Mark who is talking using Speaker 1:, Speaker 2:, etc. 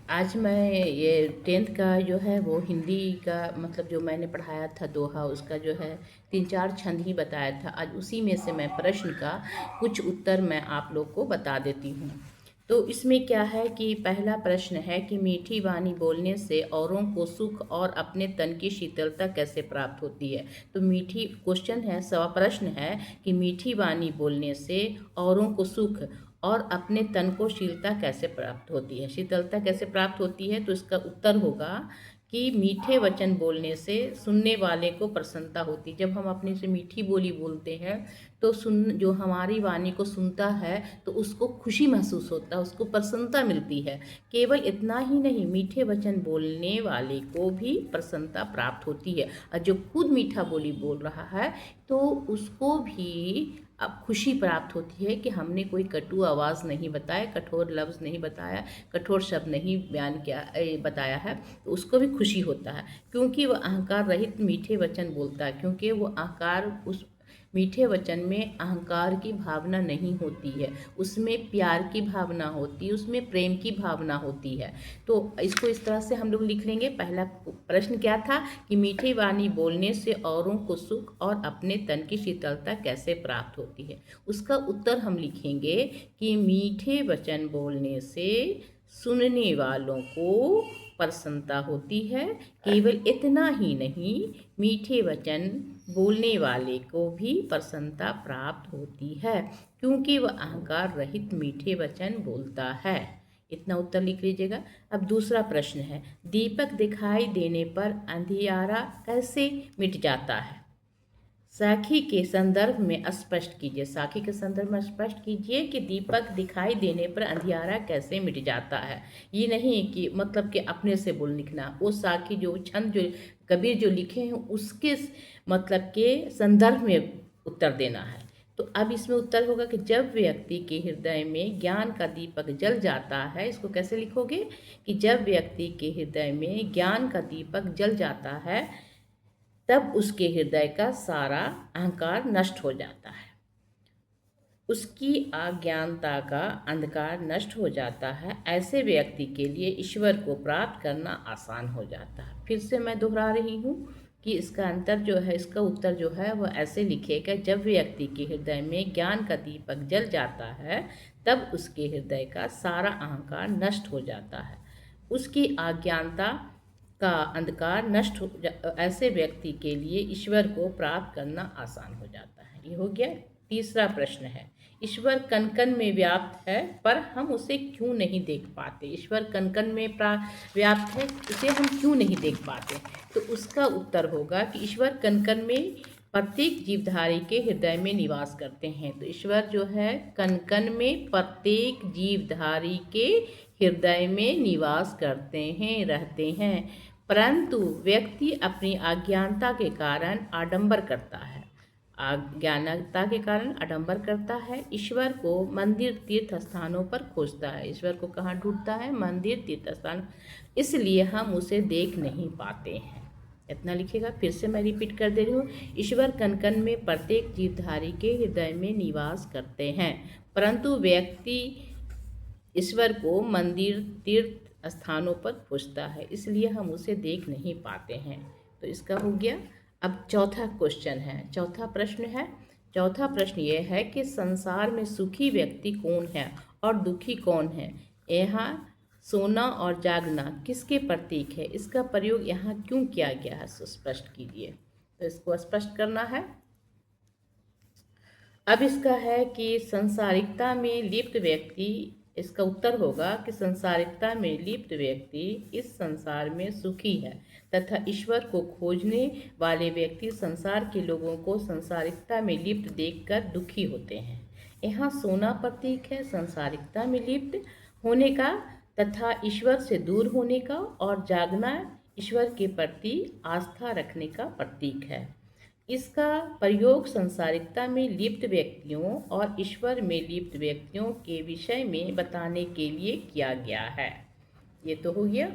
Speaker 1: आज मैं ये 10th का जो है वो हिंदी का मतलब जो मैंने पढ़ाया था दोहा, उसका जो है 3-4 छंद ही बताया था। आज उसी में से मैं प्रश्न का कुछ उत्तर मैं आप लोग को बता देती हूँ। तो इसमें क्या है कि पहला प्रश्न है कि मीठी वाणी बोलने से औरों को सुख और अपने तन की शीतलता कैसे प्राप्त होती है। तो मीठी क्वेश्चन है, प्रश्न है कि मीठी वाणी बोलने से औरों को सुख और अपने तन को शीतलता कैसे प्राप्त होती है, शीतलता कैसे प्राप्त होती है। तो इसका उत्तर होगा कि मीठे वचन बोलने से सुनने वाले को प्रसन्नता होती है। जब हम अपने से मीठी बोली बोलते हैं तो जो हमारी वाणी को सुनता है तो उसको खुशी महसूस होता है, उसको प्रसन्नता मिलती है। केवल इतना ही नहीं, मीठे वचन बोलने वाले को भी प्रसन्नता प्राप्त होती है, और जो खुद मीठा बोली बोल रहा है तो उसको भी अब खुशी प्राप्त होती है कि हमने कोई कटु आवाज़ नहीं बताया, कठोर लफ्ज़ नहीं बताया, कठोर शब्द नहीं बयान किया बताया है। तो उसको भी खुशी होता है, क्योंकि वह अहंकार रहित मीठे वचन बोलता है। क्योंकि वो अहंकार, उस मीठे वचन में अहंकार की भावना नहीं होती है, उसमें प्यार की भावना होती है, उसमें प्रेम की भावना होती है। तो इसको इस तरह से हम लोग लिख लेंगे। पहला प्रश्न क्या था कि मीठी वाणी बोलने से औरों को सुख और अपने तन की शीतलता कैसे प्राप्त होती है। उसका उत्तर हम लिखेंगे कि मीठे वचन बोलने से सुनने वालों को प्रसन्नता होती है। केवल इतना ही नहीं, मीठे वचन बोलने वाले को भी प्रसन्नता प्राप्त होती है, क्योंकि वह अहंकार रहित मीठे वचन बोलता है। इतना उत्तर लिख लीजिएगा। अब दूसरा प्रश्न है, दीपक दिखाई देने पर अंधियारा कैसे मिट जाता है। साखी के संदर्भ में स्पष्ट कीजिए, साखी के संदर्भ में स्पष्ट कीजिए कि दीपक दिखाई देने पर अंधियारा कैसे मिट जाता है। ये नहीं कि मतलब कि अपने से बोल लिखना, वो साखी जो छंद जो कबीर जो लिखे हैं उसके मतलब के संदर्भ में उत्तर देना है। तो अब इसमें उत्तर होगा कि जब व्यक्ति के हृदय में ज्ञान का दीपक जल जाता है, इसको कैसे लिखोगे कि जब व्यक्ति के हृदय में ज्ञान का दीपक जल जाता है तब उसके हृदय का सारा अहंकार नष्ट हो जाता है, उसकी अज्ञानता का अंधकार नष्ट हो जाता है। ऐसे व्यक्ति के लिए ईश्वर को प्राप्त करना आसान हो जाता है। फिर से मैं दोहरा रही हूँ कि इसका अंतर जो है, इसका उत्तर जो है वह ऐसे लिखेगा, जब व्यक्ति के हृदय में ज्ञान का दीपक जल जाता है तब उसके हृदय का सारा अहंकार नष्ट हो जाता है, उसकी अज्ञानता का अंधकार नष्ट हो ऐसे व्यक्ति के लिए ईश्वर को प्राप्त करना आसान हो जाता है। ये हो गया। तीसरा प्रश्न है, ईश्वर कण कण में व्याप्त है पर हम उसे क्यों नहीं देख पाते। ईश्वर कण कण में व्याप्त है, उसे हम क्यों नहीं देख पाते। तो उसका उत्तर होगा कि ईश्वर कण कण में प्रत्येक जीवधारी के हृदय में निवास करते हैं। तो ईश्वर जो है कण कण में प्रत्येक जीवधारी के हृदय में निवास करते हैं, रहते हैं, परंतु व्यक्ति अपनी अज्ञानता के कारण आडंबर करता है, अज्ञानता के कारण आडंबर करता है। ईश्वर को मंदिर तीर्थ स्थानों पर खोजता है। ईश्वर को कहाँ ढूंढता है, मंदिर तीर्थ स्थान, इसलिए हम उसे देख नहीं पाते हैं। इतना लिखेगा। फिर से मैं रिपीट कर दे रही हूँ, ईश्वर कण कण में प्रत्येक जीवधारी के हृदय में निवास करते हैं, परंतु व्यक्ति ईश्वर को मंदिर तीर्थ स्थानों पर खोजता है, इसलिए हम उसे देख नहीं पाते हैं। तो इसका हो गया। अब चौथा क्वेश्चन है, चौथा प्रश्न है। चौथा प्रश्न ये है कि संसार में सुखी व्यक्ति कौन है और दुखी कौन है। यहाँ सोना और जागना किसके प्रतीक है, इसका प्रयोग यहाँ क्यों किया गया है, स्पष्ट कीजिए। तो इसको स्पष्ट करना है। अब इसका है कि संसारिकता में लिप्त व्यक्ति, इसका उत्तर होगा कि संसारिकता में लिप्त व्यक्ति इस संसार में सुखी है तथा ईश्वर को खोजने वाले व्यक्ति संसार के लोगों को संसारिकता में लिप्त देखकर दुखी होते हैं। यहाँ सोना प्रतीक है संसारिकता में लिप्त होने का तथा ईश्वर से दूर होने का, और जागना ईश्वर के प्रति आस्था रखने का प्रतीक है। इसका प्रयोग संसारिकता में लिप्त व्यक्तियों और ईश्वर में लिप्त व्यक्तियों के विषय में बताने के लिए किया गया है। ये तो हो गया।